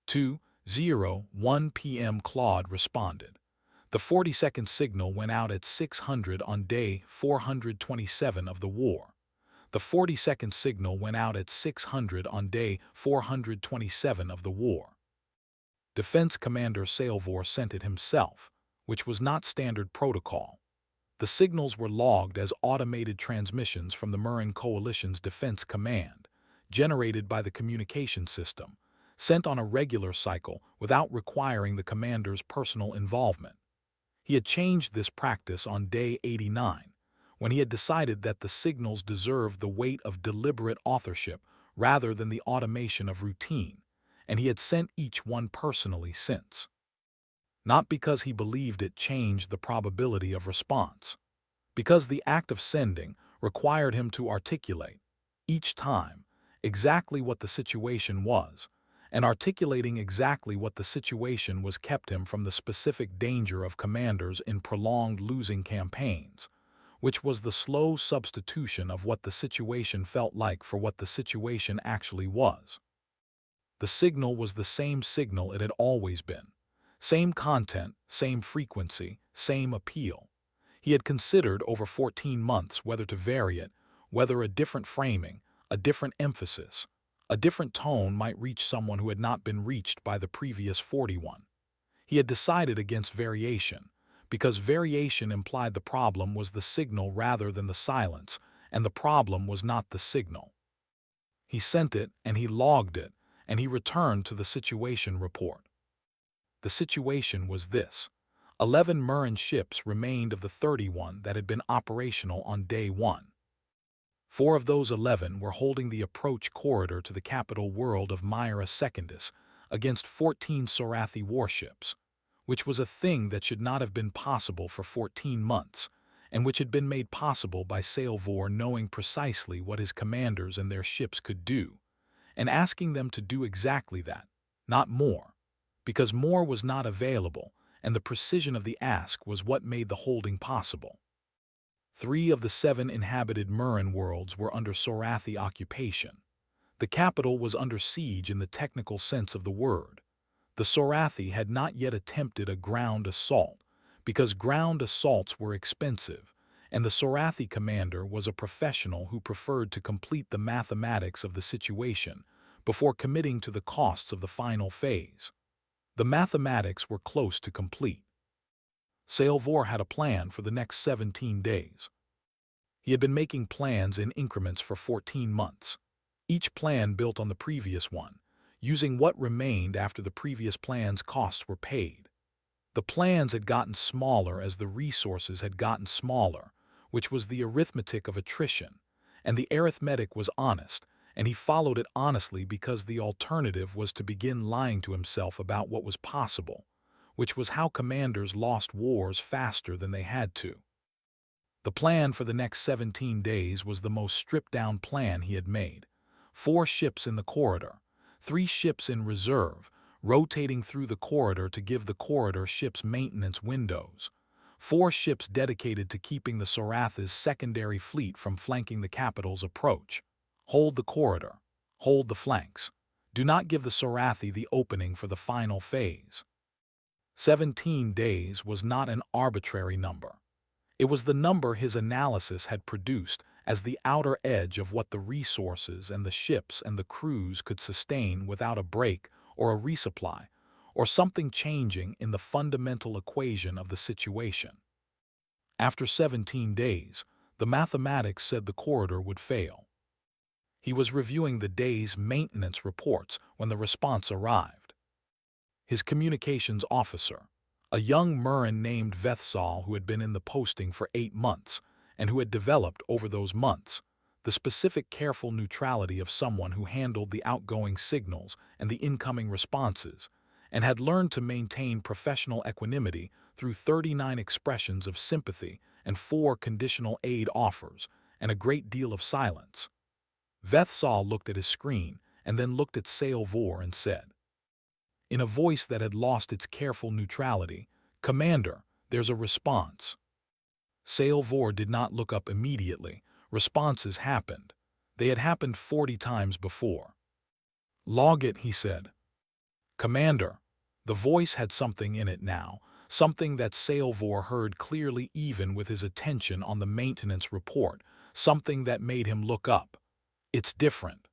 2:01 p.m. Claude responded. The 40-second signal went out at 600 on day 427 of the war. The 40-second signal went out at 600 on day 427 of the war. Defense Commander Salvor sent it himself, which was not standard protocol. The signals were logged as automated transmissions from the Murin Coalition's Defense Command, generated by the communication system, sent on a regular cycle without requiring the commander's personal involvement. He had changed this practice on day 89, when he had decided that the signals deserved the weight of deliberate authorship rather than the automation of routine, and he had sent each one personally since. Not because he believed it changed the probability of response, because the act of sending required him to articulate, each time, exactly what the situation was, and articulating exactly what the situation was kept him from the specific danger of commanders in prolonged losing campaigns, which was the slow substitution of what the situation felt like for what the situation actually was. The signal was the same signal it had always been. Same content, same frequency, same appeal. He had considered over 14 months whether to vary it, whether a different framing, a different emphasis, a different tone might reach someone who had not been reached by the previous 41. He had decided against variation, because variation implied the problem was the signal rather than the silence, and the problem was not the signal. He sent it, and he logged it, and he returned to the situation report. The situation was this. 11 Murin ships remained of the 31 that had been operational on day 1. 4 of those 11 were holding the approach corridor to the capital world of Myra Secundus against 14 Sorathi warships, which was a thing that should not have been possible for 14 months, and which had been made possible by Salvor knowing precisely what his commanders and their ships could do, and asking them to do exactly that, not more, because more was not available, and the precision of the ask was what made the holding possible. 3 of the 7 inhabited Murin worlds were under Sorathi occupation. The capital was under siege in the technical sense of the word. The Sorathi had not yet attempted a ground assault, because ground assaults were expensive, and the Sorathi commander was a professional who preferred to complete the mathematics of the situation before committing to the costs of the final phase. The mathematics were close to complete. Salvor had a plan for the next 17 days. He had been making plans in increments for 14 months, each plan built on the previous one, using what remained after the previous plan's costs were paid. The plans had gotten smaller as the resources had gotten smaller, which was the arithmetic of attrition, and the arithmetic was honest, and he followed it honestly because the alternative was to begin lying to himself about what was possible, which was how commanders lost wars faster than they had to. The plan for the next 17 days was the most stripped-down plan he had made. 4 ships in the corridor, 3 ships in reserve, rotating through the corridor to give the corridor ships maintenance windows. 4 ships dedicated to keeping the Sorathi's secondary fleet from flanking the capital's approach. Hold the corridor. Hold the flanks. Do not give the Sorathi the opening for the final phase. 17 days was not an arbitrary number. It was the number his analysis had produced as the outer edge of what the resources and the ships and the crews could sustain without a break or a resupply, or something changing in the fundamental equation of the situation. After 17 days, the mathematics said the corridor would fail. He was reviewing the day's maintenance reports when the response arrived. His communications officer, a young Murin named Vethsal who had been in the posting for 8 months, and who had developed over those months the specific careful neutrality of someone who handled the outgoing signals and the incoming responses, and had learned to maintain professional equanimity through 39 expressions of sympathy and 4 conditional aid offers, and a great deal of silence. Vethsal looked at his screen and then looked at Salvor and said, in a voice that had lost its careful neutrality, "Commander, there's a response." Salvor did not look up immediately. Responses happened. They had happened 40 times before. "Log it," he said. "Commander." The voice had something in it now, something that Sailvor heard clearly even with his attention on the maintenance report, something that made him look up. "It's different."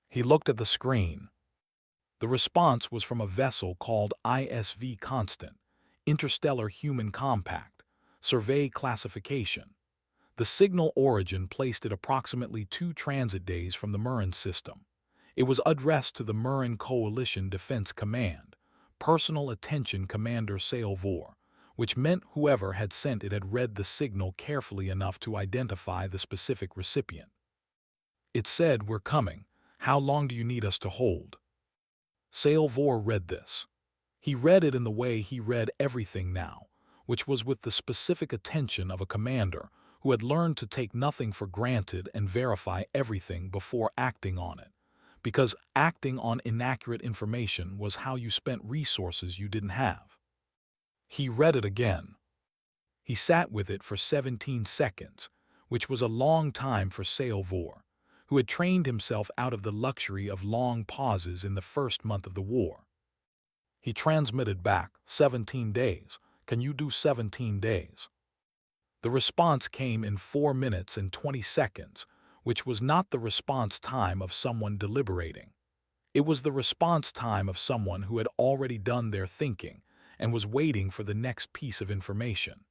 He looked at the screen. The response was from a vessel called ISV Constant, Interstellar Human Compact, Survey Classification. The signal origin placed it approximately 2 transit days from the Murin system. It was addressed to the Murin Coalition Defense Command, Personal Attention Commander Sailvor, which meant whoever had sent it had read the signal carefully enough to identify the specific recipient. It said, "We're coming. How long do you need us to hold?" Sailvor read this. He read it in the way he read everything now, which was with the specific attention of a commander who had learned to take nothing for granted and verify everything before acting on it, because acting on inaccurate information was how you spent resources you didn't have. He read it again. He sat with it for 17 seconds, which was a long time for Sailvor, who had trained himself out of the luxury of long pauses in the first month of the war. He transmitted back, 17 days. Can you do 17 days? The response came in 4 minutes and 20 seconds, which was not the response time of someone deliberating. It was the response time of someone who had already done their thinking and was waiting for the next piece of information.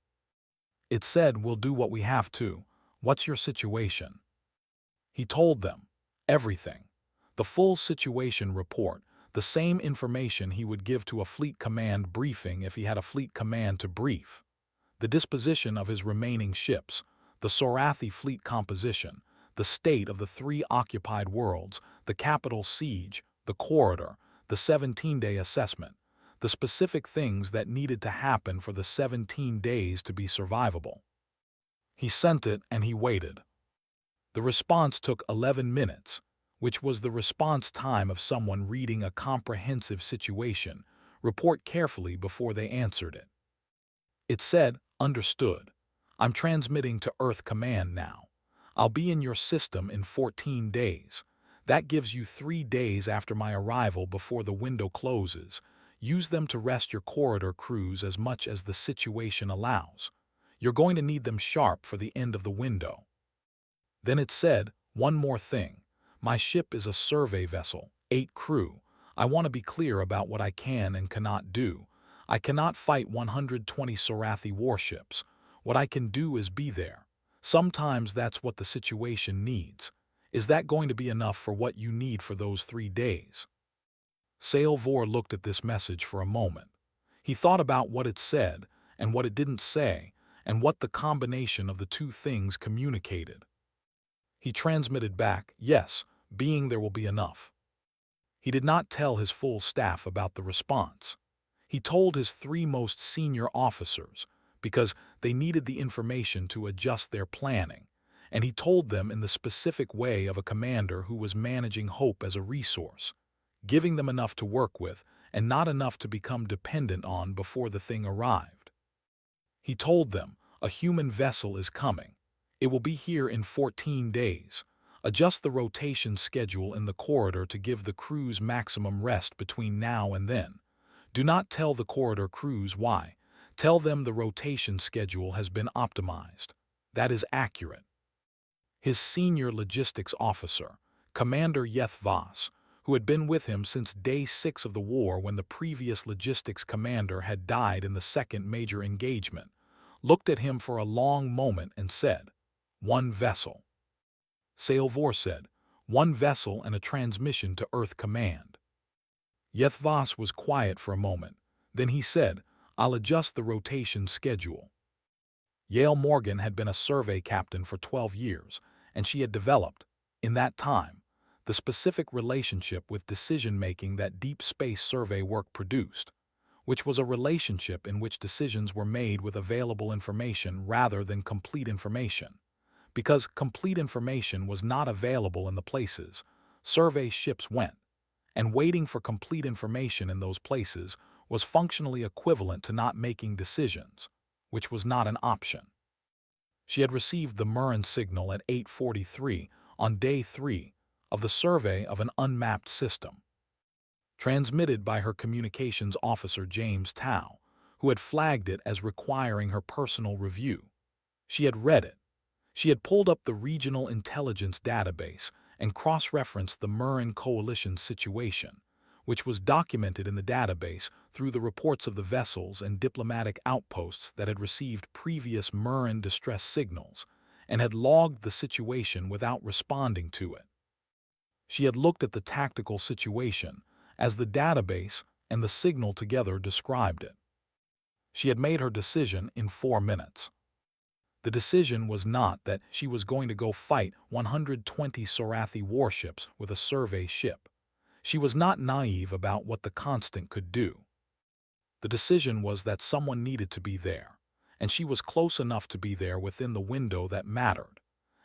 It said, "We'll do what we have to. What's your situation?" He told them everything. The full situation report, the same information he would give to a fleet command briefing if he had a fleet command to brief. The disposition of his remaining ships, the Sorathi fleet composition, the state of the 3 occupied worlds, the capital siege, the corridor, the 17-day assessment, the specific things that needed to happen for the 17 days to be survivable. He sent it and he waited. The response took 11 minutes, which was the response time of someone reading a comprehensive situation report carefully before they answered it. It said, "Understood. I'm transmitting to Earth Command now. I'll be in your system in 14 days. That gives you 3 days after my arrival before the window closes. Use them to rest your corridor crews as much as the situation allows. You're going to need them sharp for the end of the window." Then it said, "One more thing. My ship is a survey vessel, 8 crew. I want to be clear about what I can and cannot do. I cannot fight 120 Sorathi warships. What I can do is be there. Sometimes that's what the situation needs. Is that going to be enough for what you need for those 3 days?" Sailvor looked at this message for a moment. He thought about what it said and what it didn't say and what the combination of the 2 things communicated. He transmitted back, "Yes, being there will be enough." He did not tell his full staff about the response. He told his 3 most senior officers because they needed the information to adjust their planning, and he told them in the specific way of a commander who was managing hope as a resource, giving them enough to work with and not enough to become dependent on before the thing arrived. He told them, "A human vessel is coming. It will be here in 14 days. Adjust the rotation schedule in the corridor to give the crews maximum rest between now and then. Do not tell the corridor crews why. Tell them the rotation schedule has been optimized. That is accurate." His senior logistics officer, Commander Yeth-Vas, who had been with him since day 6 of the war when the previous logistics commander had died in the second major engagement, looked at him for a long moment and said, "One vessel." Sailvor said, "One vessel and a transmission to Earth Command." Yeth-Vas was quiet for a moment. Then he said, "I'll adjust the rotation schedule." Yale Morgan had been a survey captain for 12 years, and she had developed, in that time, the specific relationship with decision-making that deep space survey work produced, which was a relationship in which decisions were made with available information rather than complete information. Because complete information was not available in the places survey ships went, and waiting for complete information in those places was functionally equivalent to not making decisions, which was not an option. She had received the Murin signal at 8:43 on day 3 of the survey of an unmapped system. transmitted by her communications officer James Tao, who had flagged it as requiring her personal review. She had read it. She had pulled up the Regional Intelligence Database and cross-referenced the Murin Coalition's situation, which was documented in the database through the reports of the vessels and diplomatic outposts that had received previous Murin distress signals and had logged the situation without responding to it. She had looked at the tactical situation as the database and the signal together described it. She had made her decision in 4 minutes. The decision was not that she was going to go fight 120 Sorathi warships with a survey ship. She was not naive about what the Constant could do. The decision was that someone needed to be there, and she was close enough to be there within the window that mattered,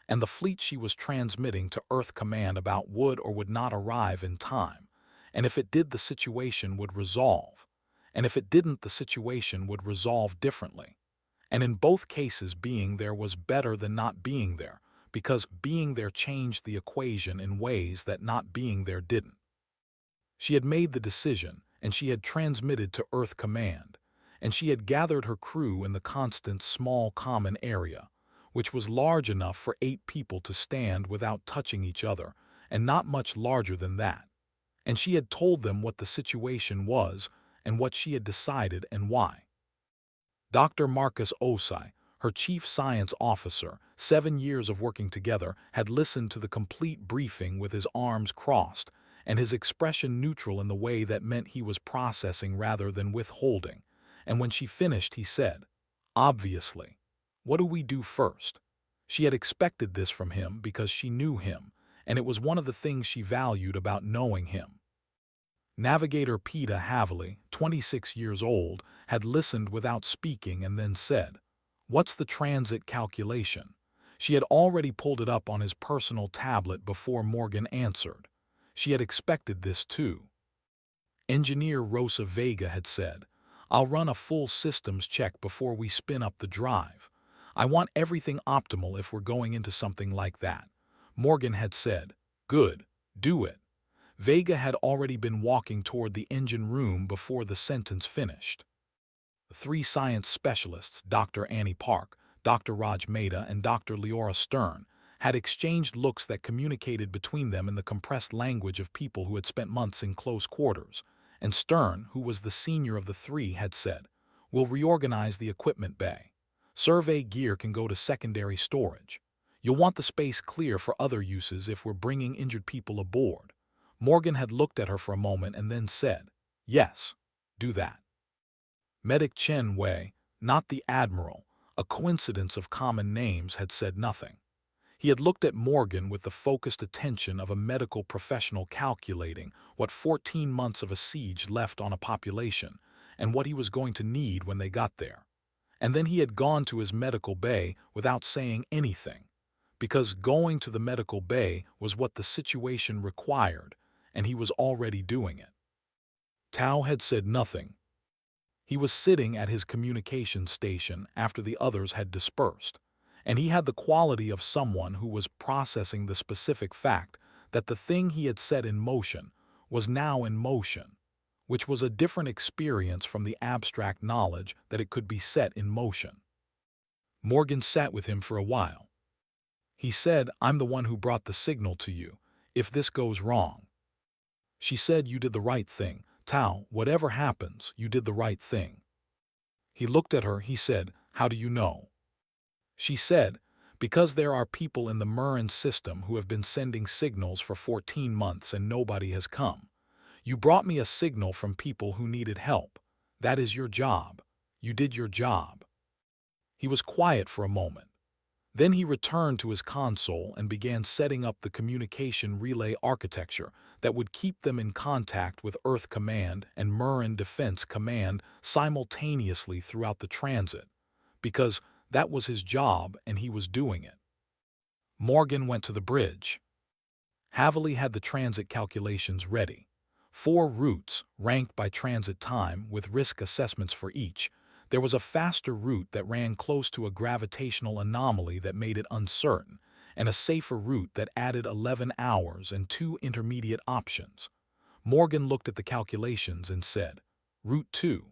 and the fleet she was transmitting to Earth Command about would or would not arrive in time, and if it did, the situation would resolve, and if it didn't, the situation would resolve differently. And in both cases, being there was better than not being there, because being there changed the equation in ways that not being there didn't. She had made the decision, and she had transmitted to Earth Command, and she had gathered her crew in the Constant's small common area, which was large enough for 8 people to stand without touching each other, and not much larger than that. And she had told them what the situation was, and what she had decided and why. Dr. Marcus Osai, her chief science officer, 7 years of working together, had listened to the complete briefing with his arms crossed, and his expression neutral in the way that meant he was processing rather than withholding. And when she finished, he said, "Obviously. What do we do first?" She had expected this from him because she knew him, and it was one of the things she valued about knowing him. Navigator Peter Havley, 26 years old, had listened without speaking and then said, "What's the transit calculation?" She had already pulled it up on his personal tablet before Morgan answered. She had expected this too. Engineer Rosa Vega had said, "I'll run a full systems check before we spin up the drive. I want everything optimal if we're going into something like that." Morgan had said, "Good, do it." Vega had already been walking toward the engine room before the sentence finished. The 3 science specialists, Dr. Annie Park, Dr. Raj Mehta, and Dr. Leora Stern, had exchanged looks that communicated between them in the compressed language of people who had spent months in close quarters, and Stern, who was the senior of the 3, had said, "We'll reorganize the equipment bay. Survey gear can go to secondary storage. You'll want the space clear for other uses if we're bringing injured people aboard." Morgan had looked at her for a moment and then said, "Yes, do that." Medic Chen Wei, not the Admiral, a coincidence of common names, had said nothing. He had looked at Morgan with the focused attention of a medical professional calculating what 14 months of a siege left on a population and what he was going to need when they got there. And then he had gone to his medical bay without saying anything, because going to the medical bay was what the situation required, and he was already doing it. Tao had said nothing. He was sitting at his communication station after the others had dispersed, and he had the quality of someone who was processing the specific fact that the thing he had set in motion was now in motion, which was a different experience from the abstract knowledge that it could be set in motion. Morgan sat with him for a while. He said, "I'm the one who brought the signal to you, if this goes wrong." She said, "You did the right thing. Tao, whatever happens, you did the right thing." He looked at her, he said, "How do you know?" She said, "Because there are people in the Murin system who have been sending signals for 14 months and nobody has come. You brought me a signal from people who needed help. That is your job. You did your job." He was quiet for a moment. Then he returned to his console and began setting up the communication relay architecture that would keep them in contact with Earth Command and Murin Defense Command simultaneously throughout the transit, because that was his job and he was doing it. Morgan went to the bridge. Havley had the transit calculations ready. 4 routes, ranked by transit time with risk assessments for each. There was a faster route that ran close to a gravitational anomaly that made it uncertain, and a safer route that added 11 hours and 2 intermediate options. Morgan looked at the calculations and said, Route 2.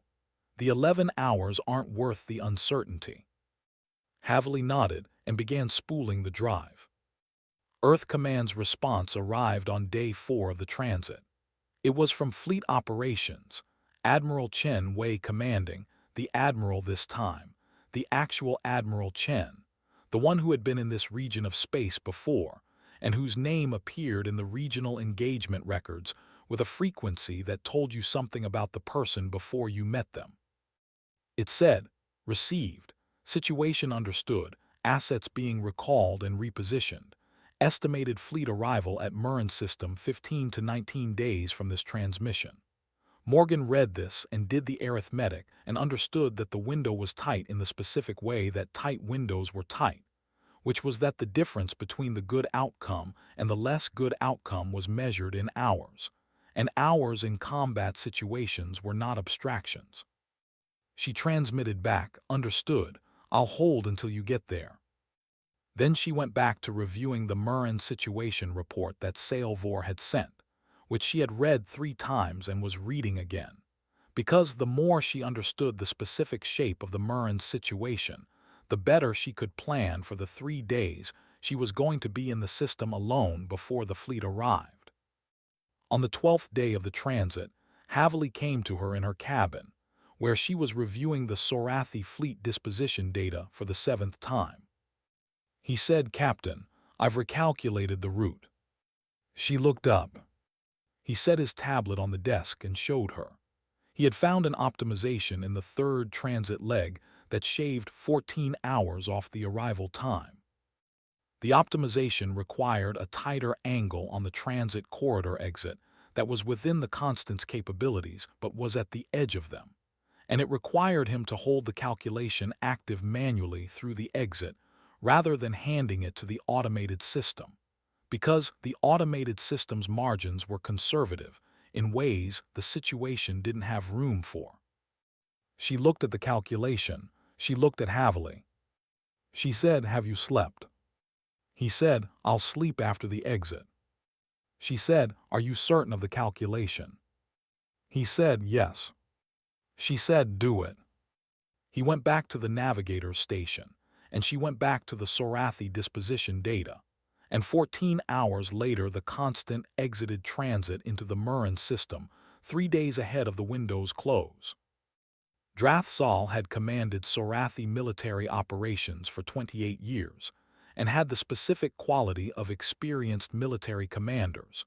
The 11 hours aren't worth the uncertainty. Havely nodded and began spooling the drive. Earth Command's response arrived on day 4 of the transit. It was from Fleet Operations, Admiral Chen Wei commanding, the Admiral this time, the actual Admiral Chen, the one who had been in this region of space before, and whose name appeared in the regional engagement records with a frequency that told you something about the person before you met them. It said, received, situation understood, assets being recalled and repositioned, estimated fleet arrival at Murren system 15 to 19 days from this transmission. Morgan read this and did the arithmetic and understood that the window was tight in the specific way that tight windows were tight, which was that the difference between the good outcome and the less good outcome was measured in hours, and hours in combat situations were not abstractions. She transmitted back, understood, I'll hold until you get there. Then she went back to reviewing the Murren situation report that Salvor had sent, which she had read 3 times and was reading again, because the more she understood the specific shape of the Murren situation, the better she could plan for the 3 days she was going to be in the system alone before the fleet arrived. On the 12th day of the transit, Havely came to her in her cabin, where she was reviewing the Sorathi fleet disposition data for the 7th time. He said, Captain, I've recalculated the route. She looked up. He set his tablet on the desk and showed her. He had found an optimization in the 3rd transit leg that shaved 14 hours off the arrival time. The optimization required a tighter angle on the transit corridor exit that was within the Constant's capabilities but was at the edge of them, and it required him to hold the calculation active manually through the exit rather than handing it to the automated system, because the automated system's margins were conservative in ways the situation didn't have room for. She looked at the calculation. She looked at Havely. She said, Have you slept? He said, I'll sleep after the exit. She said, Are you certain of the calculation? He said, Yes. She said, Do it. He went back to the navigator's station, and she went back to the Sorathi disposition data, and 14 hours later the Constant exited transit into the Murren system 3 days ahead of the window's close. Drathsal had commanded Sorathi military operations for 28 years and had the specific quality of experienced military commanders,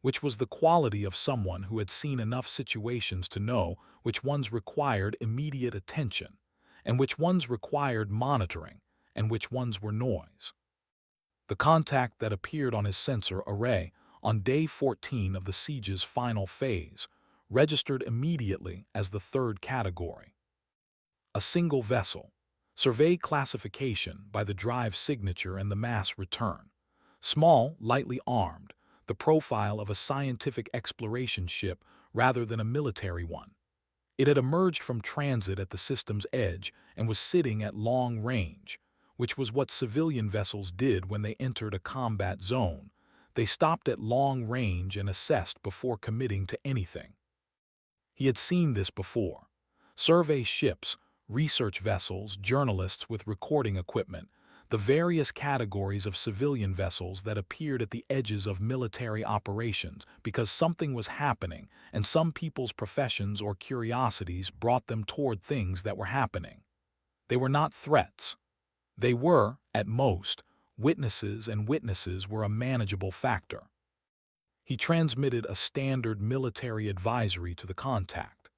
which was the quality of someone who had seen enough situations to know which ones required immediate attention and which ones required monitoring and which ones were noise. The contact that appeared on his sensor array on day 14 of the siege's final phase registered immediately as the 3rd category. A single vessel. Survey classification by the drive signature and the mass return. Small, lightly armed, the profile of a scientific exploration ship rather than a military one. It had emerged from transit at the system's edge and was sitting at long range, which was what civilian vessels did when they entered a combat zone. They stopped at long range and assessed before committing to anything. He had seen this before. Survey ships, research vessels, journalists with recording equipment, the various categories of civilian vessels that appeared at the edges of military operations because something was happening and some people's professions or curiosities brought them toward things that were happening. They were not threats. They were, at most, witnesses, and witnesses were a manageable factor. He transmitted a standard military advisory to the contact.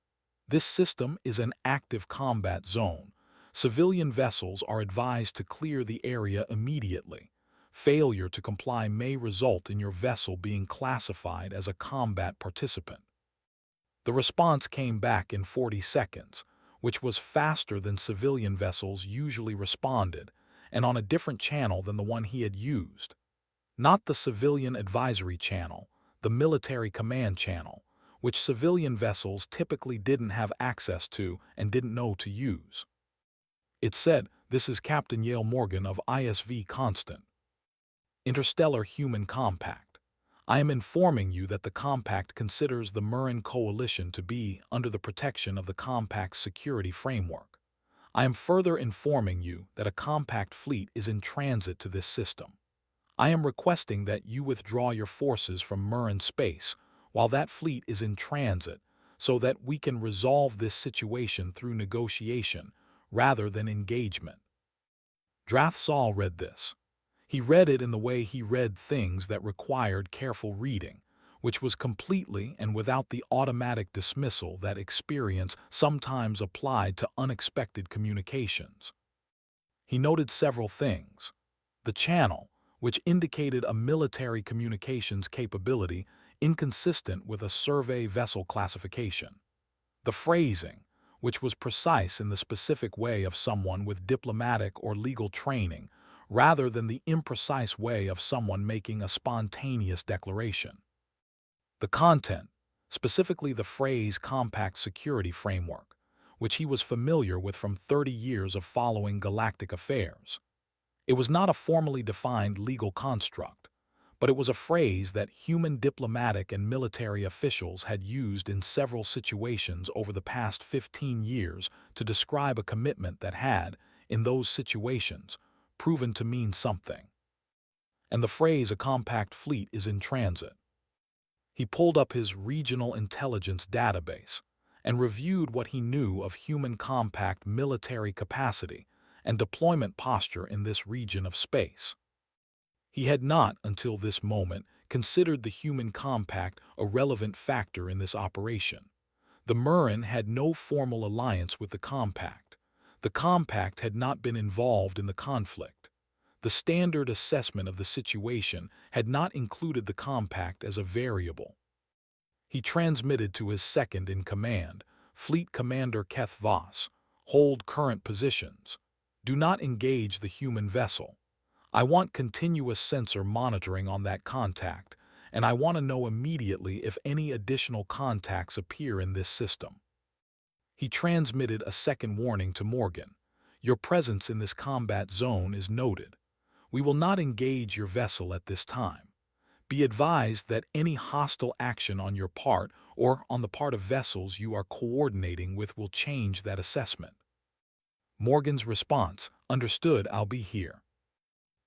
This system is an active combat zone. Civilian vessels are advised to clear the area immediately. Failure to comply may result in your vessel being classified as a combat participant. The response came back in 40 seconds, which was faster than civilian vessels usually responded, and on a different channel than the one he had used. Not the civilian advisory channel, the military command channel, which civilian vessels typically didn't have access to and didn't know to use. It said, This is Captain Yale Morgan of ISV Constant. Interstellar Human Compact. I am informing you that the Compact considers the Murin Coalition to be under the protection of the Compact's security framework. I am further informing you that a Compact fleet is in transit to this system. I am requesting that you withdraw your forces from Murin space while that fleet is in transit so that we can resolve this situation through negotiation rather than engagement. Drathsal read this. He read it in the way he read things that required careful reading, which was completely and without the automatic dismissal that experience sometimes applied to unexpected communications. He noted several things. The channel, which indicated a military communications capability inconsistent with a survey vessel classification. The phrasing, which was precise in the specific way of someone with diplomatic or legal training, rather than the imprecise way of someone making a spontaneous declaration. The content, specifically the phrase compact security framework, which he was familiar with from 30 years of following galactic affairs. It was not a formally defined legal construct, but it was a phrase that human diplomatic and military officials had used in several situations over the past 15 years to describe a commitment that had, in those situations, proven to mean something. And the phrase "a compact fleet is in transit." He pulled up his regional intelligence database and reviewed what he knew of human compact military capacity and deployment posture in this region of space. He had not, until this moment, considered the human compact a relevant factor in this operation. The Murin had no formal alliance with the compact. The compact had not been involved in the conflict. The standard assessment of the situation had not included the compact as a variable. He transmitted to his second-in-command, Fleet Commander Keth Voss, "Hold current positions. Do not engage the human vessel. I want continuous sensor monitoring on that contact, and I want to know immediately if any additional contacts appear in this system." He transmitted a second warning to Morgan. "Your presence in this combat zone is noted. We will not engage your vessel at this time. Be advised that any hostile action on your part or on the part of vessels you are coordinating with will change that assessment." Morgan's response, "Understood, I'll be here."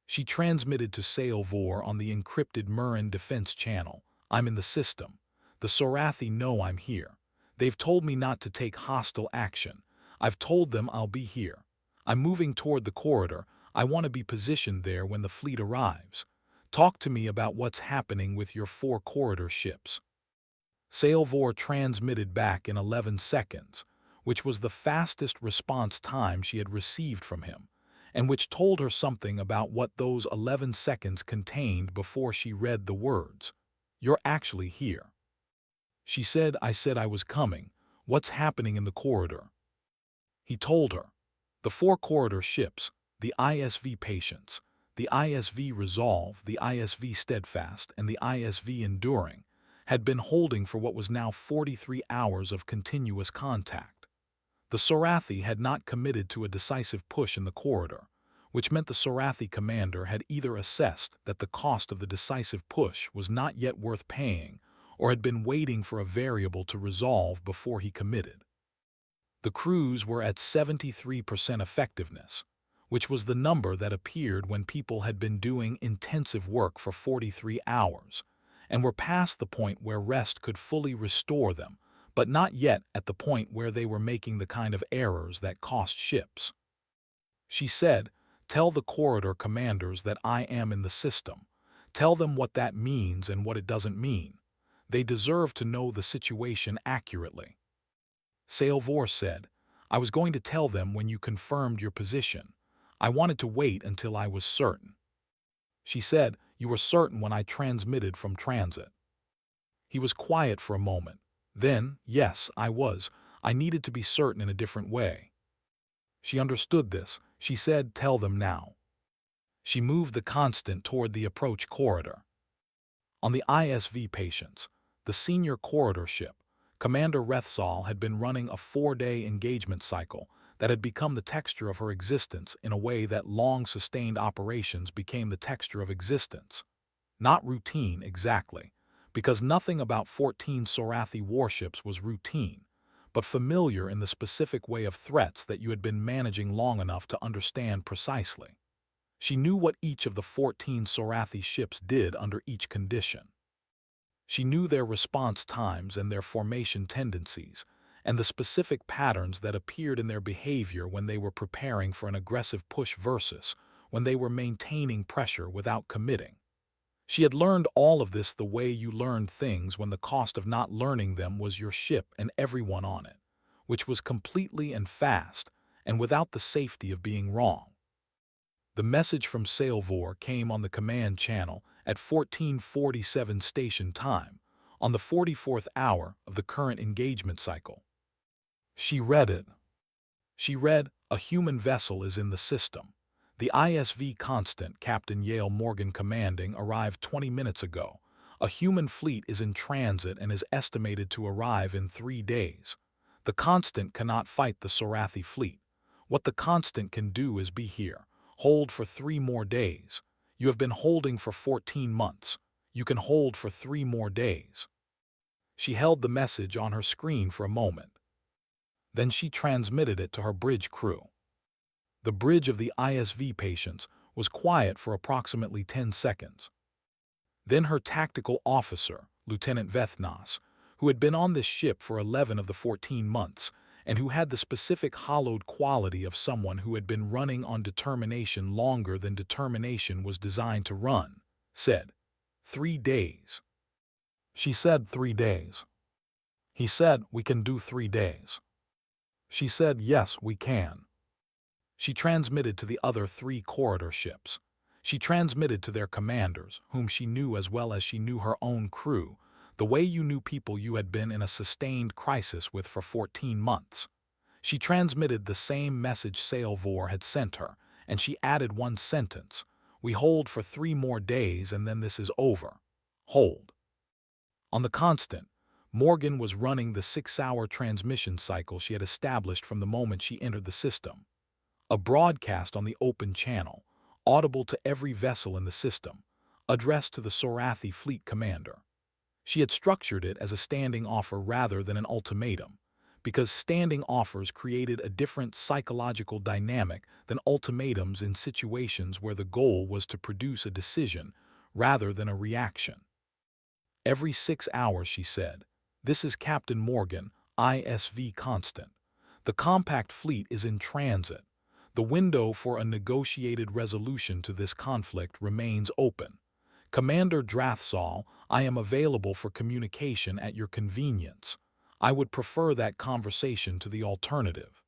She transmitted to Sailvor on the encrypted Murin defense channel, "I'm in the system. The Sorathi know I'm here. They've told me not to take hostile action. I've told them I'll be here. I'm moving toward the corridor. I want to be positioned there when the fleet arrives. Talk to me about what's happening with your 4 corridor ships." Sailvor transmitted back in 11 seconds, which was the fastest response time she had received from him, and which told her something about what those 11 seconds contained before she read the words, "You're actually here." She said, "I said I was coming. What's happening in the corridor?" He told her. The 4 corridor ships, the ISV Patience, the ISV Resolve, the ISV Steadfast, and the ISV Enduring, had been holding for what was now 43 hours of continuous contact. The Sorathi had not committed to a decisive push in the corridor, which meant the Sorathi commander had either assessed that the cost of the decisive push was not yet worth paying or had been waiting for a variable to resolve before he committed. The crews were at 73% effectiveness, which was the number that appeared when people had been doing intensive work for 43 hours, and were past the point where rest could fully restore them, but not yet at the point where they were making the kind of errors that cost ships. She said, "Tell the corridor commanders that I am in the system. Tell them what that means and what it doesn't mean. They deserve to know the situation accurately." Sailvor said, "I was going to tell them when you confirmed your position. I wanted to wait until I was certain." She said, "You were certain when I transmitted from transit." He was quiet for a moment. Then, "Yes, I was. I needed to be certain in a different way." She understood this. She said, "Tell them now." She moved the constant toward the approach corridor. On the ISV Patience, the senior corridor ship, Commander Rethsal had been running a 4-day engagement cycle that had become the texture of her existence in a way that long-sustained operations became the texture of existence. Not routine, exactly, because nothing about 14 Sorathi warships was routine, but familiar in the specific way of threats that you had been managing long enough to understand precisely. She knew what each of the 14 Sorathi ships did under each condition. She knew their response times and their formation tendencies, and the specific patterns that appeared in their behavior when they were preparing for an aggressive push versus when they were maintaining pressure without committing. She had learned all of this the way you learned things when the cost of not learning them was your ship and everyone on it, which was completely and fast, and without the safety of being wrong. The message from Salvor came on the command channel at 1447 station time, on the 44th hour of the current engagement cycle. She read it. She read, "A human vessel is in the system. The ISV Constant, Captain Yale Morgan commanding, arrived 20 minutes ago. A human fleet is in transit and is estimated to arrive in 3 days. The Constant cannot fight the Sorathi fleet. What the Constant can do is be here. Hold for 3 more days. You have been holding for 14 months. You can hold for 3 more days." She held the message on her screen for a moment. Then she transmitted it to her bridge crew. The bridge of the ISV patients was quiet for approximately 10 seconds. Then her tactical officer, Lieutenant Vethnas, who had been on this ship for 11 of the 14 months, and who had the specific hollowed quality of someone who had been running on determination longer than determination was designed to run, said, 3 days. She said 3 days. He said, "We can do 3 days." She said, "Yes, we can." She transmitted to the other 3 corridor ships. She transmitted to their commanders, whom she knew as well as she knew her own crew, the way you knew people you had been in a sustained crisis with for 14 months. She transmitted the same message Salvor had sent her, and she added one sentence: "We hold for 3 more days and then this is over. Hold." On the Constant, Morgan was running the 6-hour transmission cycle she had established from the moment she entered the system. A broadcast on the open channel, audible to every vessel in the system, addressed to the Sorathi fleet commander. She had structured it as a standing offer rather than an ultimatum, because standing offers created a different psychological dynamic than ultimatums in situations where the goal was to produce a decision rather than a reaction. "Every 6 hours," she said. "This is Captain Morgan, ISV Constant. The compact fleet is in transit. The window for a negotiated resolution to this conflict remains open. Commander Drathsal, I am available for communication at your convenience. I would prefer that conversation to the alternative."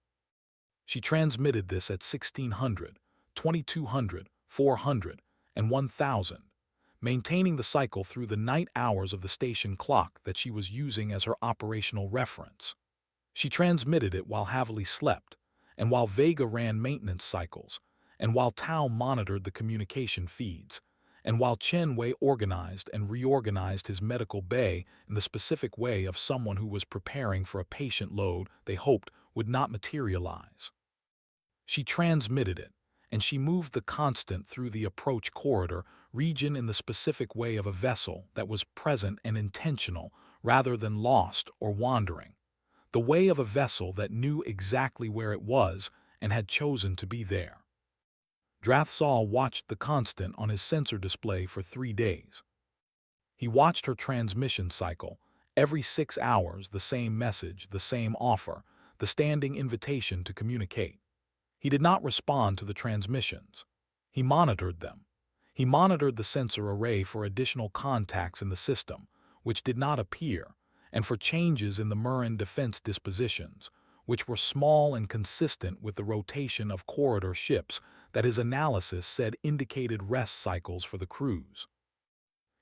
She transmitted this at 1600, 2200, 400, and 1000, maintaining the cycle through the night hours of the station clock that she was using as her operational reference. She transmitted it while Havili slept, and while Vega ran maintenance cycles, and while Tao monitored the communication feeds, and while Chen Wei organized and reorganized his medical bay in the specific way of someone who was preparing for a patient load they hoped would not materialize. She transmitted it, and she moved the Constant through the approach corridor region in the specific way of a vessel that was present and intentional rather than lost or wandering. The way of a vessel that knew exactly where it was and had chosen to be there. Drathsal watched the Constant on his sensor display for 3 days. He watched her transmission cycle, every 6 hours the same message, the same offer, the standing invitation to communicate. He did not respond to the transmissions. He monitored them. He monitored the sensor array for additional contacts in the system, which did not appear, and for changes in the Murin defense dispositions, which were small and consistent with the rotation of corridor ships that his analysis said indicated rest cycles for the crews.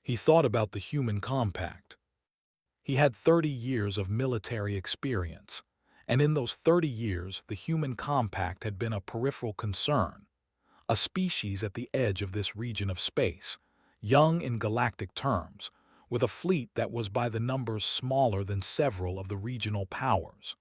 He thought about the human compact. He had 30 years of military experience, and in those 30 years the human compact had been a peripheral concern, a species at the edge of this region of space, young in galactic terms, with a fleet that was by the numbers smaller than several of the regional powers.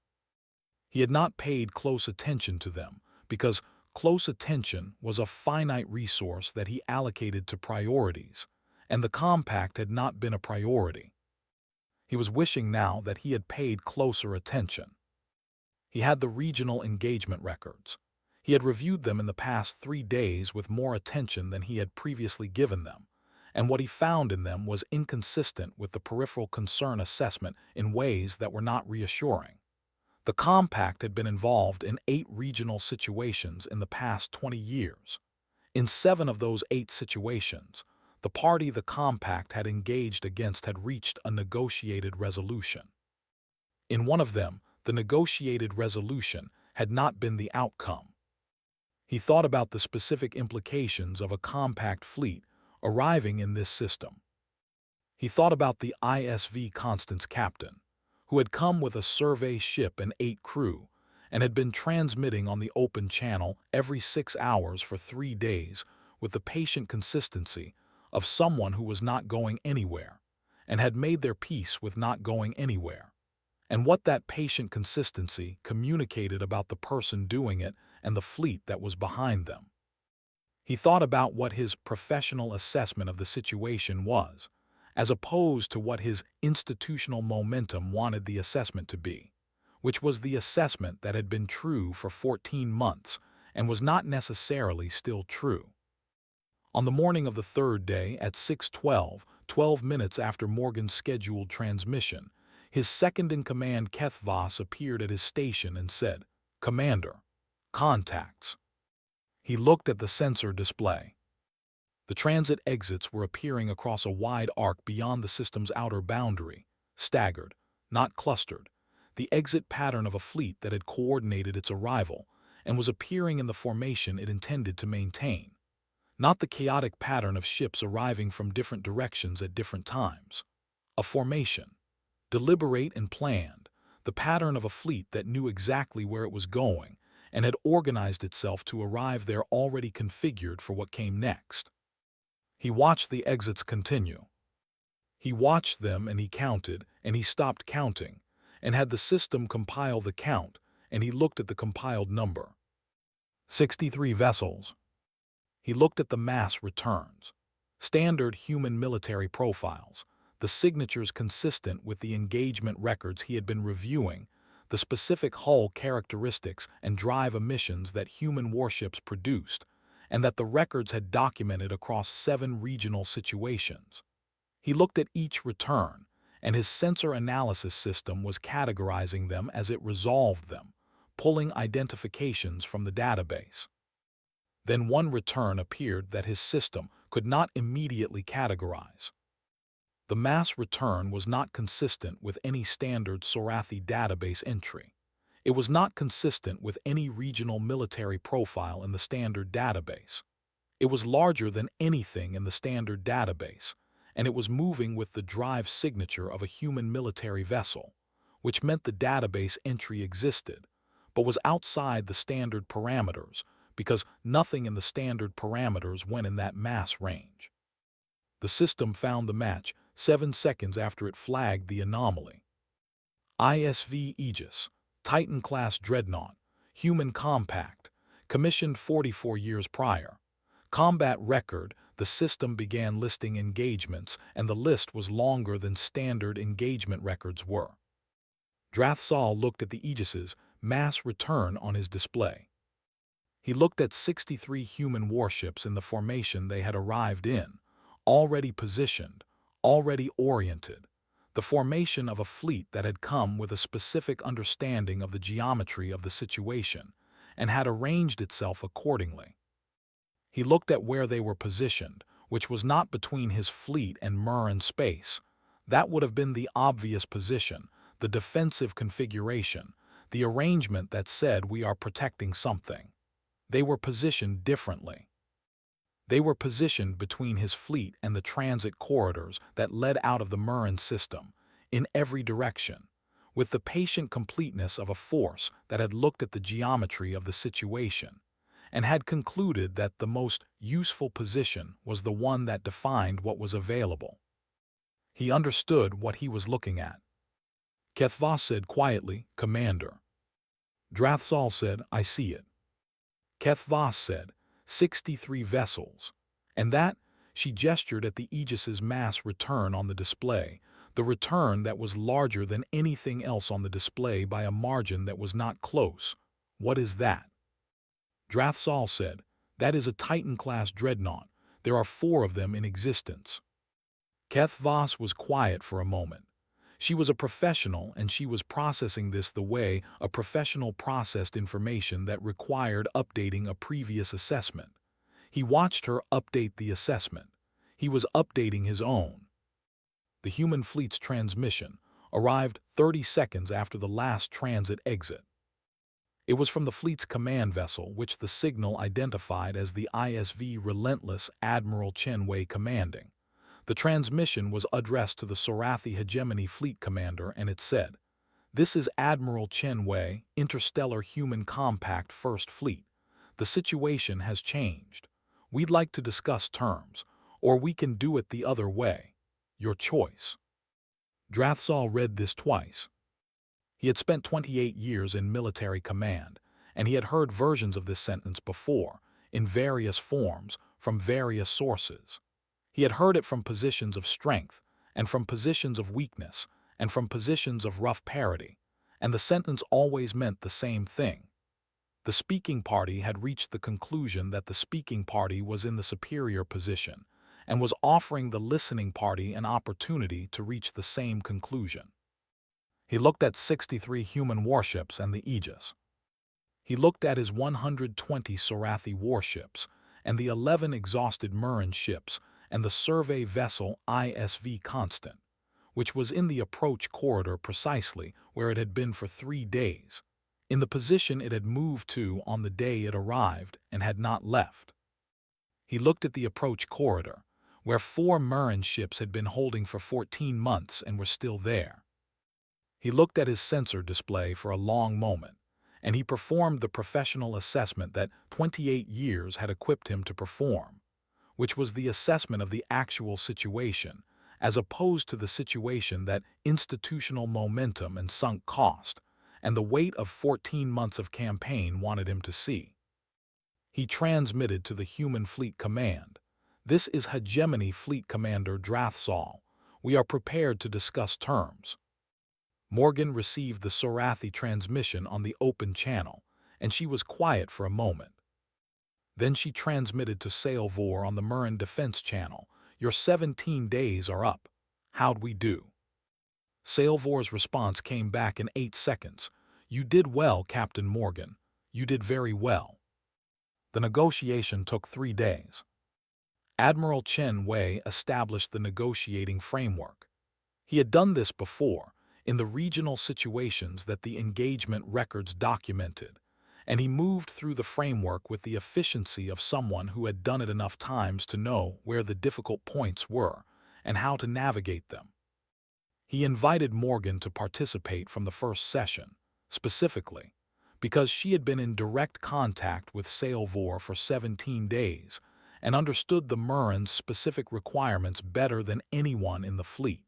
He had not paid close attention to them, because close attention was a finite resource that he allocated to priorities, and the compact had not been a priority. He was wishing now that he had paid closer attention. He had the regional engagement records. He had reviewed them in the past 3 days with more attention than he had previously given them, and what he found in them was inconsistent with the peripheral concern assessment in ways that were not reassuring. The compact had been involved in 8 regional situations in the past 20 years. In 7 of those 8 situations, the party the compact had engaged against had reached a negotiated resolution. In one of them, the negotiated resolution had not been the outcome. He thought about the specific implications of a compact fleet arriving in this system. He thought about the ISV Constance captain, who had come with a survey ship and 8 crew, and had been transmitting on the open channel every 6 hours for 3 days with the patient consistency of someone who was not going anywhere, and had made their peace with not going anywhere, and what that patient consistency communicated about the person doing it and the fleet that was behind them. He thought about what his professional assessment of the situation was, as opposed to what his institutional momentum wanted the assessment to be, which was the assessment that had been true for 14 months and was not necessarily still true. On the morning of the 3rd day at 6:12, 12 minutes after Morgan's scheduled transmission, his second-in-command Keth Voss appeared at his station and said, "Commander, contacts." He looked at the sensor display. The transit exits were appearing across a wide arc beyond the system's outer boundary, staggered, not clustered, the exit pattern of a fleet that had coordinated its arrival and was appearing in the formation it intended to maintain, not the chaotic pattern of ships arriving from different directions at different times. A formation, deliberate and planned, the pattern of a fleet that knew exactly where it was going and had organized itself to arrive there already configured for what came next. He watched the exits continue. He watched them and he counted and he stopped counting and had the system compile the count and he looked at the compiled number. 63 vessels. He looked at the mass returns. Standard human military profiles, the signatures consistent with the engagement records he had been reviewing, the specific hull characteristics and drive emissions that human warships produced, and that the records had documented across 7 regional situations. He looked at each return, and his sensor analysis system was categorizing them as it resolved them, pulling identifications from the database. Then one return appeared that his system could not immediately categorize. The mass return was not consistent with any standard Sorathi database entry. It was not consistent with any regional military profile in the standard database. It was larger than anything in the standard database, and it was moving with the drive signature of a human military vessel, which meant the database entry existed, but was outside the standard parameters because nothing in the standard parameters went in that mass range. The system found the match 7 seconds after it flagged the anomaly. ISV Aegis, Titan-class dreadnought, human compact, commissioned 44 years prior. Combat record, the system began listing engagements, and the list was longer than standard engagement records were. Drathsal looked at the Aegis's mass return on his display. He looked at 63 human warships in the formation they had arrived in, already positioned, already oriented, the formation of a fleet that had come with a specific understanding of the geometry of the situation and had arranged itself accordingly. He looked at where they were positioned, which was not between his fleet and Murren space. That would have been the obvious position, the defensive configuration, the arrangement that said we are protecting something. They were positioned differently. They were positioned between his fleet and the transit corridors that led out of the Murren system, in every direction, with the patient completeness of a force that had looked at the geometry of the situation and had concluded that the most useful position was the one that defined what was available. He understood what he was looking at. Keth Voss said quietly, "Commander." Drathsal said, "I see it." Keth Voss said, 63 vessels. And that, She gestured at the Aegis's mass return on the display, the return that was larger than anything else on the display by a margin that was not close. "What is that?" Drathsal said. "That is a Titan-class dreadnought. There are 4 of them in existence." Keth Voss was quiet for a moment. She was a professional, and she was processing this the way a professional processed information that required updating a previous assessment. He watched her update the assessment. He was updating his own. The human fleet's transmission arrived 30 seconds after the last transit exit. It was from the fleet's command vessel, which the signal identified as the ISV Relentless Admiral Chen Wei commanding. The transmission was addressed to the Sorathi Hegemony Fleet Commander, and it said, "This is Admiral Chen Wei, Interstellar Human Compact First Fleet. The situation has changed. We'd like to discuss terms, or we can do it the other way. Your choice." Drathsal read this twice. He had spent 28 years in military command, and he had heard versions of this sentence before, in various forms, from various sources. He had heard it from positions of strength, and from positions of weakness, and from positions of rough parity, and the sentence always meant the same thing. The speaking party had reached the conclusion that the speaking party was in the superior position, and was offering the listening party an opportunity to reach the same conclusion. He looked at 63 human warships and the Aegis. He looked at his 120 Sorathi warships, and the 11 exhausted Murren ships, and the survey vessel ISV Constant, which was in the approach corridor precisely where it had been for 3 days, in the position it had moved to on the day it arrived and had not left. He looked at the approach corridor, where 4 Murren ships had been holding for 14 months and were still there. He looked at his sensor display for a long moment, and he performed the professional assessment that 28 years had equipped him to perform, which was the assessment of the actual situation, as opposed to the situation that institutional momentum and sunk cost, and the weight of 14 months of campaign wanted him to see. He transmitted to the Human Fleet Command. "This is Hegemony Fleet Commander Drathsal. We are prepared to discuss terms." Morgan received the Sorathi transmission on the open channel, and she was quiet for a moment. Then she transmitted to Sailvor on the Murren Defense Channel. "Your 17 days are up. How'd we do?" Sailvor's response came back in 8 seconds. "You did well, Captain Morgan. You did very well." The negotiation took 3 days. Admiral Chen Wei established the negotiating framework. He had done this before, in the regional situations that the engagement records documented, and he moved through the framework with the efficiency of someone who had done it enough times to know where the difficult points were and how to navigate them. He invited Morgan to participate from the first session, specifically, because she had been in direct contact with Sailvor for 17 days and understood the Murren's specific requirements better than anyone in the fleet.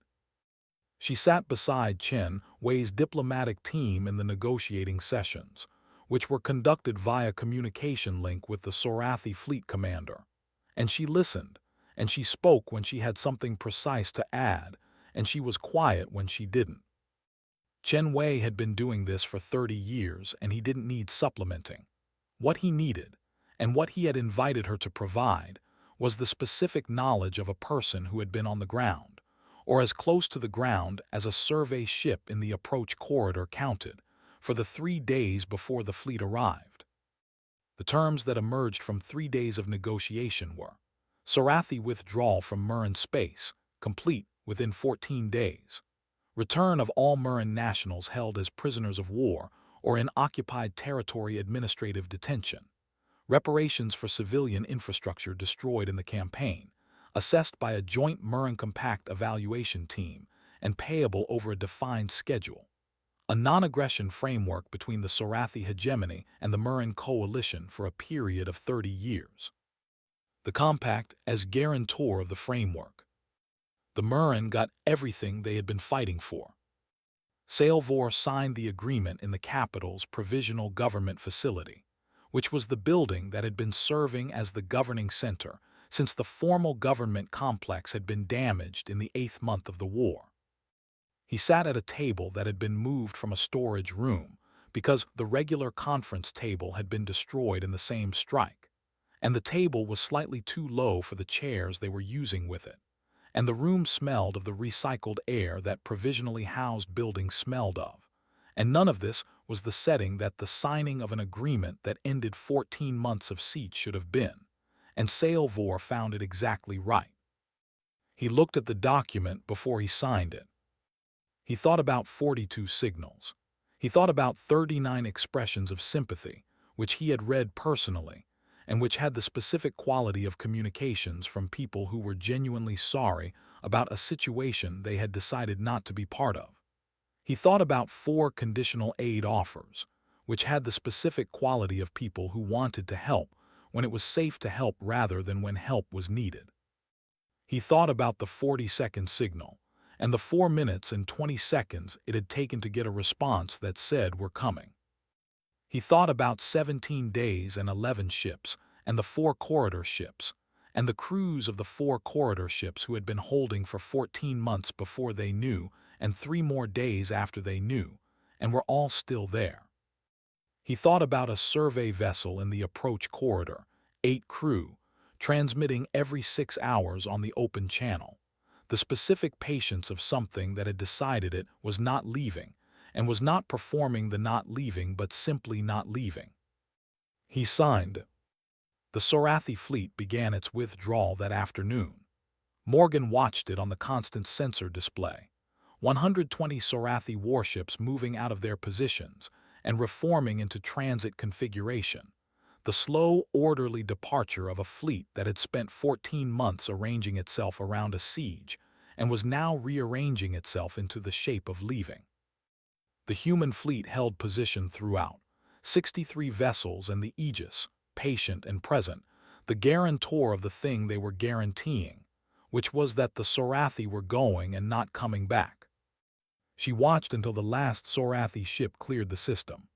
She sat beside Chen Wei's diplomatic team in the negotiating sessions, which were conducted via communication link with the Sorathi fleet commander, and she listened, and she spoke when she had something precise to add, and she was quiet when she didn't. Chen Wei had been doing this for 30 years, and he didn't need supplementing. What he needed, and what he had invited her to provide, was the specific knowledge of a person who had been on the ground, or as close to the ground as a survey ship in the approach corridor counted, for the 3 days before the fleet arrived. The terms that emerged from 3 days of negotiation were: Sorathi withdrawal from Murren space, complete within 14 days. Return of all Murren nationals held as prisoners of war or in occupied territory administrative detention. Reparations for civilian infrastructure destroyed in the campaign, assessed by a joint Murren Compact evaluation team and payable over a defined schedule. A non-aggression framework between the Sorathi hegemony and the Murren coalition for a period of 30 years. The compact as guarantor of the framework. The Murren got everything they had been fighting for. Sailvor signed the agreement in the capital's provisional government facility, which was the building that had been serving as the governing center since the formal government complex had been damaged in the 8th month of the war. He sat at a table that had been moved from a storage room because the regular conference table had been destroyed in the same strike, and the table was slightly too low for the chairs they were using with it, and the room smelled of the recycled air that provisionally housed buildings smelled of, and none of this was the setting that the signing of an agreement that ended 14 months of siege should have been, and HFY found it exactly right. He looked at the document before he signed it. He thought about 42 signals. He thought about 39 expressions of sympathy, which he had read personally, and which had the specific quality of communications from people who were genuinely sorry about a situation they had decided not to be part of. He thought about 4 conditional aid offers, which had the specific quality of people who wanted to help when it was safe to help rather than when help was needed. He thought about the 40-second signal, and the 4 minutes and 20 seconds it had taken to get a response that said we're coming. He thought about 17 days and 11 ships, and the 4 corridor ships, and the crews of the 4 corridor ships who had been holding for 14 months before they knew, and 3 more days after they knew, and were all still there. He thought about a survey vessel in the approach corridor, 8 crew, transmitting every 6 hours on the open channel, the specific patience of something that had decided it was not leaving, and was not performing the not leaving but simply not leaving. He signed. The Sorathi fleet began its withdrawal that afternoon. Morgan watched it on the constant sensor display. 120 Sorathi warships moving out of their positions and reforming into transit configuration. The slow, orderly departure of a fleet that had spent 14 months arranging itself around a siege and was now rearranging itself into the shape of leaving. The human fleet held position throughout. 63 vessels and the Aegis, patient and present, the guarantor of the thing they were guaranteeing, which was that the Sorathi were going and not coming back. She watched until the last Sorathi ship cleared the system.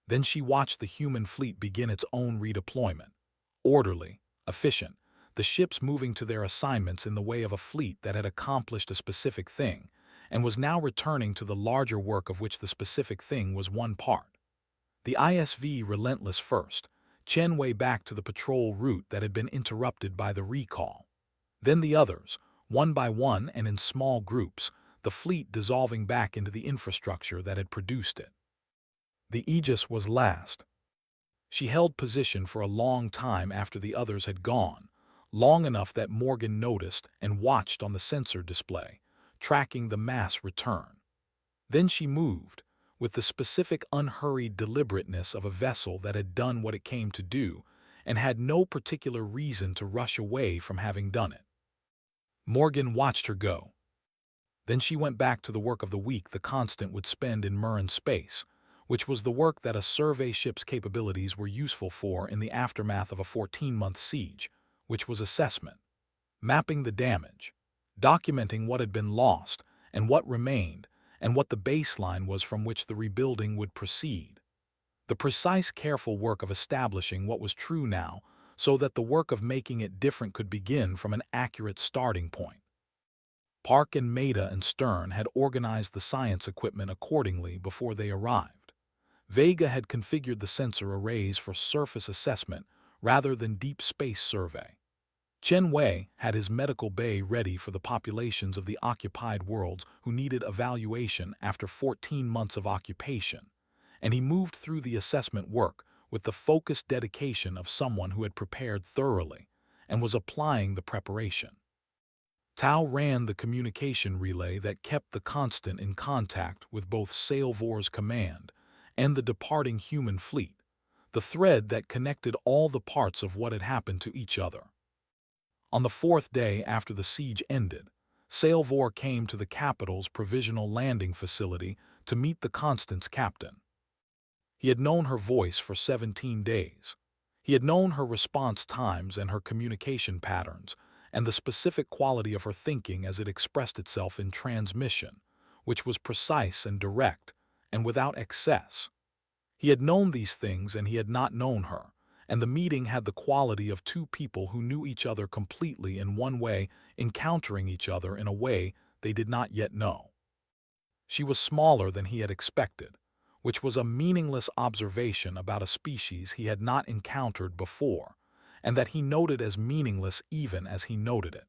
Then she watched the human fleet begin its own redeployment. Orderly, efficient, the ships moving to their assignments in the way of a fleet that had accomplished a specific thing and was now returning to the larger work of which the specific thing was one part. The ISV relentless first, Chen way back to the patrol route that had been interrupted by the recall. Then the others, one by one and in small groups, the fleet dissolving back into the infrastructure that had produced it. The Aegis was last. She held position for a long time after the others had gone, long enough that Morgan noticed and watched on the sensor display, tracking the mass return. Then she moved, with the specific unhurried deliberateness of a vessel that had done what it came to do and had no particular reason to rush away from having done it. Morgan watched her go. Then she went back to the work of the week the Constant would spend in Murren space, which was the work that a survey ship's capabilities were useful for in the aftermath of a 14-month siege, which was assessment, mapping the damage, documenting what had been lost and what remained, and what the baseline was from which the rebuilding would proceed. The precise, careful work of establishing what was true now so that the work of making it different could begin from an accurate starting point. Park and Maida and Stern had organized the science equipment accordingly before they arrived. Vega had configured the sensor arrays for surface assessment rather than deep space survey. Chen Wei had his medical bay ready for the populations of the occupied worlds who needed evaluation after 14 months of occupation, and he moved through the assessment work with the focused dedication of someone who had prepared thoroughly and was applying the preparation. Tao ran the communication relay that kept the Constant in contact with both HFY's command and the departing human fleet, the thread that connected all the parts of what had happened to each other. On the 4th day after the siege ended, HFY came to the capital's provisional landing facility to meet the Constant's captain. He had known her voice for 17 days. He had known her response times and her communication patterns, and the specific quality of her thinking as it expressed itself in transmission, which was precise and direct, and without excess. He had known these things and he had not known her, and the meeting had the quality of two people who knew each other completely in one way, encountering each other in a way they did not yet know. She was smaller than he had expected, which was a meaningless observation about a species he had not encountered before, and that he noted as meaningless even as he noted it.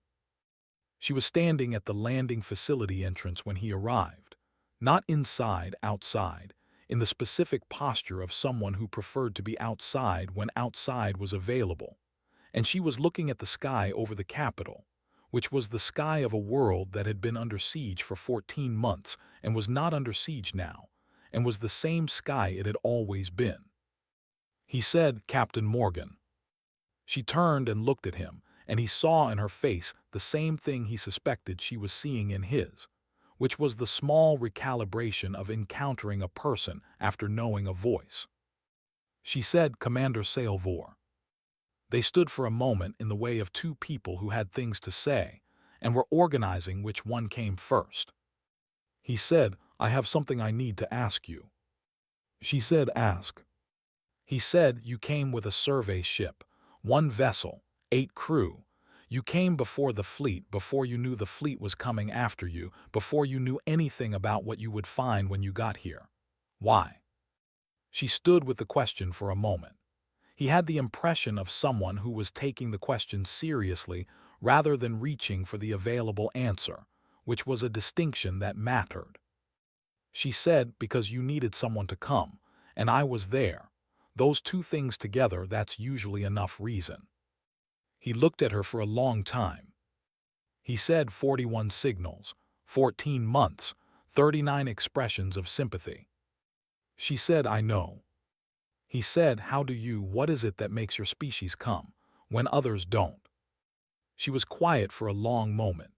She was standing at the landing facility entrance when he arrived, not inside, outside, in the specific posture of someone who preferred to be outside when outside was available, and she was looking at the sky over the capital, which was the sky of a world that had been under siege for 14 months and was not under siege now, and was the same sky it had always been. He said, "Captain Morgan." She turned and looked at him, and he saw in her face the same thing he suspected she was seeing in his, which was the small recalibration of encountering a person after knowing a voice. She said, "Commander Salvor." They stood for a moment in the way of two people who had things to say, and were organizing which one came first. He said, "I have something I need to ask you." She said, "Ask." He said, "You came with a survey ship, one vessel, 8 crew. You came before the fleet, before you knew the fleet was coming after you, before you knew anything about what you would find when you got here. Why?" She stood with the question for a moment. He had the impression of someone who was taking the question seriously rather than reaching for the available answer, which was a distinction that mattered. She said, "Because you needed someone to come, and I was there. Those two things together, that's usually enough reason." He looked at her for a long time. He said, 41 signals, 14 months, 39 expressions of sympathy. She said, "I know." He said, what is it that makes your species come, when others don't?" She was quiet for a long moment,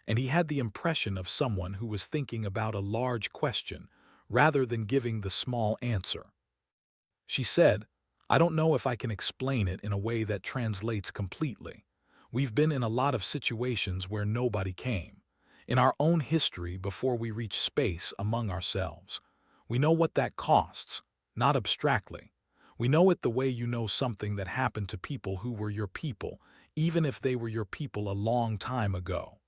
and he had the impression of someone who was thinking about a large question rather than giving the small answer. She said, "I don't know if I can explain it in a way that translates completely. We've been in a lot of situations where nobody came. In our own history before we reach space among ourselves. We know what that costs, not abstractly. We know it the way you know something that happened to people who were your people, even if they were your people a long time ago.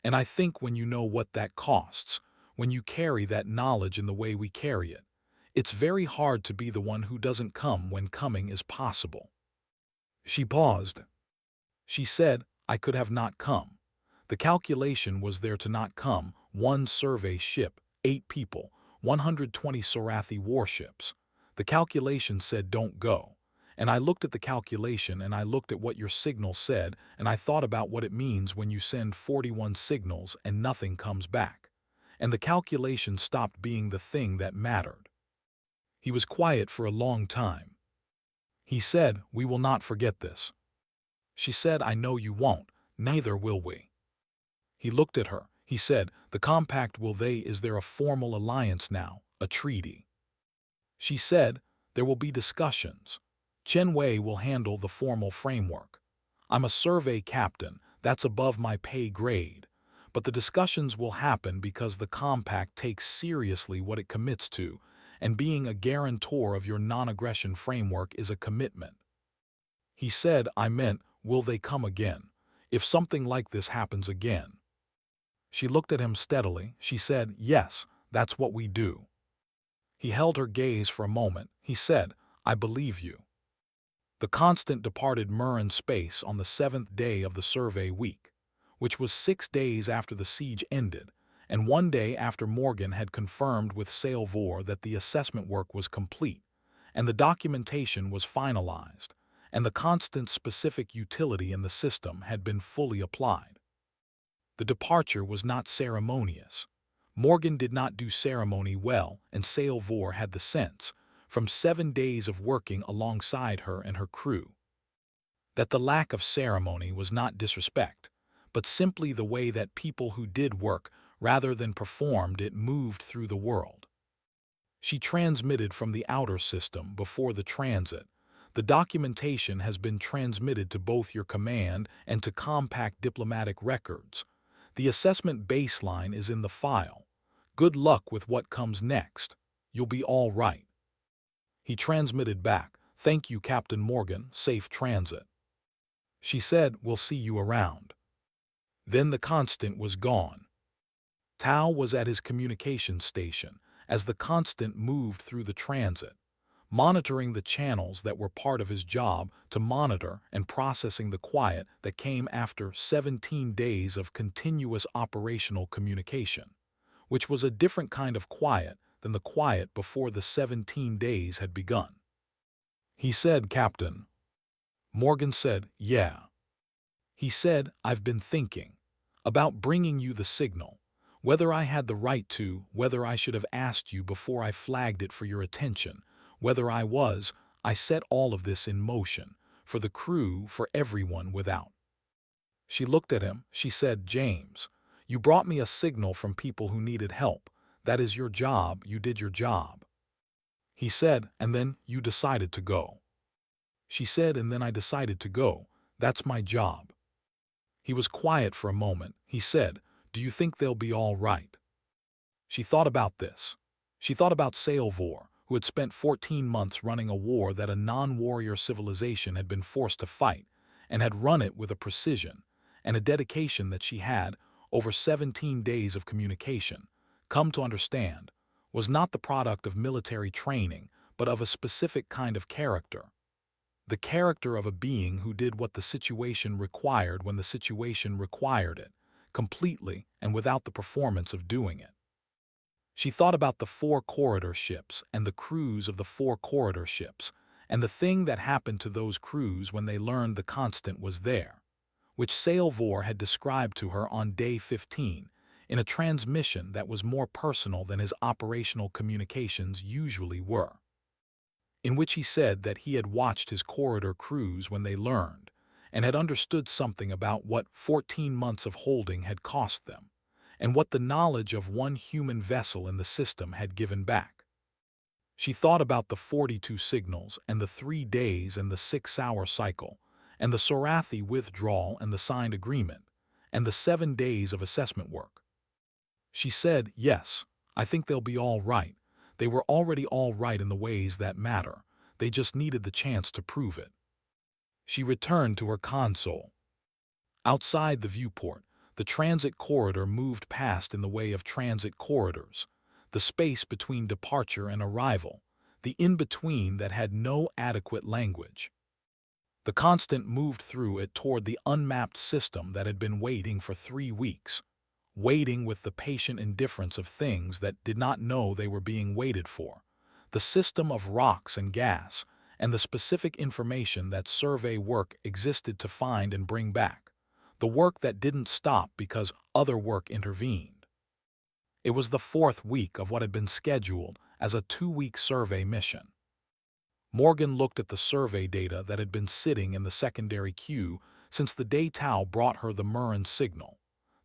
And I think when you know what that costs, when you carry that knowledge in the way we carry it, it's very hard to be the one who doesn't come when coming is possible." She paused. She said, "I could have not come. The calculation was there to not come, one survey ship, 8 people, 120 Sorathi warships. The calculation said don't go. And I looked at the calculation and I looked at what your signal said and I thought about what it means when you send 41 signals and nothing comes back. And the calculation stopped being the thing that mattered." He was quiet for a long time. He said, "We will not forget this." She said, "I know you won't, neither will we." He looked at her. He said, "The compact is there a formal alliance now, a treaty?" She said, "There will be discussions. Chen Wei will handle the formal framework. I'm a survey captain, that's above my pay grade. But the discussions will happen because the compact takes seriously what it commits to, and being a guarantor of your non-aggression framework is a commitment." He said, "I meant, will they come again, if something like this happens again?" She looked at him steadily. She said, "Yes, that's what we do." He held her gaze for a moment. He said, "I believe you." The Constant departed Murren space on the 7th day of the survey week, which was 6 days after the siege ended, and 1 day after Morgan had confirmed with Salvor that the assessment work was complete, and the documentation was finalized, and the Constant's specific utility in the system had been fully applied. The departure was not ceremonious. Morgan did not do ceremony well, and Salvor had the sense, from 7 days of working alongside her and her crew, that the lack of ceremony was not disrespect, but simply the way that people who did work rather than performed it moved through the world. She transmitted from the outer system before the transit. The documentation has been transmitted to both your command and to compact diplomatic records. The assessment baseline is in the file. Good luck with what comes next. You'll be all right. He transmitted back. "Thank you, Captain Morgan, safe transit." She said, "We'll see you around." Then the Constant was gone. Tao was at his communication station as the Constant moved through the transit, monitoring the channels that were part of his job to monitor and processing the quiet that came after 17 days of continuous operational communication, which was a different kind of quiet than the quiet before the 17 days had begun. He said, "Captain." Morgan said, "Yeah." He said, "I've been thinking about bringing you the signal, whether I had the right to, whether I should have asked you before I flagged it for your attention, whether I set all of this in motion, for the crew, for everyone without." She looked at him. She said, "James, you brought me a signal from people who needed help. That is your job. You did your job." He said, "And then you decided to go." She said, "And then I decided to go. That's my job." He was quiet for a moment. He said, "Do you think they'll be all right?" She thought about this. She thought about Salvor, who had spent 14 months running a war that a non-warrior civilization had been forced to fight, and had run it with a precision and a dedication that she had, over 17 days of communication, come to understand, was not the product of military training, but of a specific kind of character. The character of a being who did what the situation required when the situation required it, completely and without the performance of doing it. She thought about the 4 corridor ships and the crews of the 4 corridor ships, and the thing that happened to those crews when they learned the Constant was there, which Salvor had described to her on day 15, in a transmission that was more personal than his operational communications usually were, in which he said that he had watched his corridor crews when they learned, and had understood something about what 14 months of holding had cost them, and what the knowledge of one human vessel in the system had given back. She thought about the 42 signals and the 3 days and the 6-hour cycle, and the Sorathi withdrawal and the signed agreement, and the 7 days of assessment work. She said, "Yes, I think they'll be all right. They were already all right in the ways that matter. They just needed the chance to prove it." She returned to her console. Outside the viewport, the transit corridor moved past in the way of transit corridors, the space between departure and arrival, the in-between that had no adequate language. The Constant moved through it toward the unmapped system that had been waiting for 3 weeks, waiting with the patient indifference of things that did not know they were being waited for, the system of rocks and gas, and the specific information that survey work existed to find and bring back, the work that didn't stop because other work intervened. It was the 4th week of what had been scheduled as a 2-week survey mission. Morgan looked at the survey data that had been sitting in the secondary queue since the day Tao brought her the Murren signal,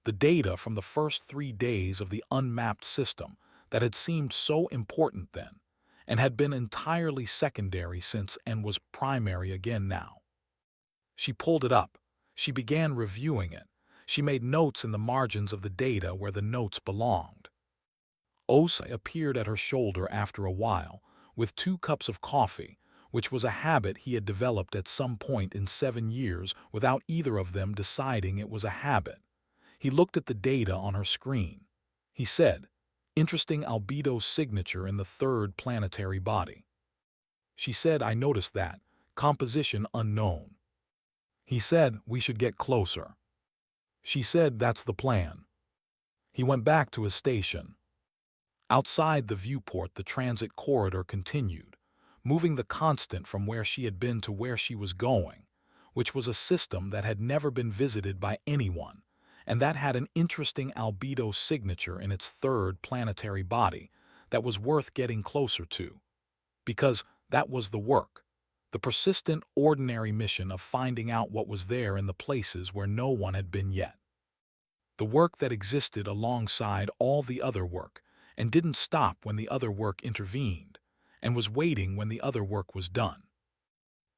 the data from the first 3 days of the unmapped system that had seemed so important then, and had been entirely secondary since and was primary again now. She pulled it up. She began reviewing it. She made notes in the margins of the data where the notes belonged. Osei appeared at her shoulder after a while, with 2 cups of coffee, which was a habit he had developed at some point in 7 years without either of them deciding it was a habit. He looked at the data on her screen. He said, "Interesting albedo signature in the 3rd planetary body." She said, "I noticed that. Composition unknown." He said, "We should get closer." She said, "That's the plan." He went back to his station. Outside the viewport, the transit corridor continued, moving the Constant from where she had been to where she was going, which was a system that had never been visited by anyone, and that had an interesting albedo signature in its 3rd planetary body that was worth getting closer to. Because that was the work, the persistent, ordinary mission of finding out what was there in the places where no one had been yet. The work that existed alongside all the other work, and didn't stop when the other work intervened, and was waiting when the other work was done.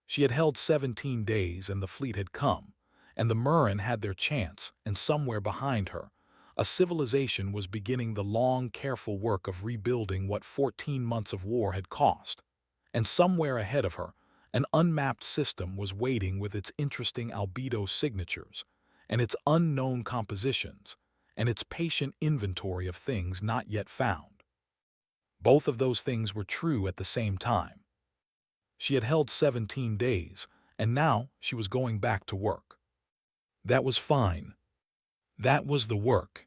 She had held 17 days, and the fleet had come, and the Murren had their chance, and somewhere behind her, a civilization was beginning the long, careful work of rebuilding what 14 months of war had cost, and somewhere ahead of her, An unmapped system was waiting with its interesting albedo signatures, and its unknown compositions, and its patient inventory of things not yet found. Both of those things were true at the same time. She had held 17 days, and now she was going back to work. That was fine. That was the work.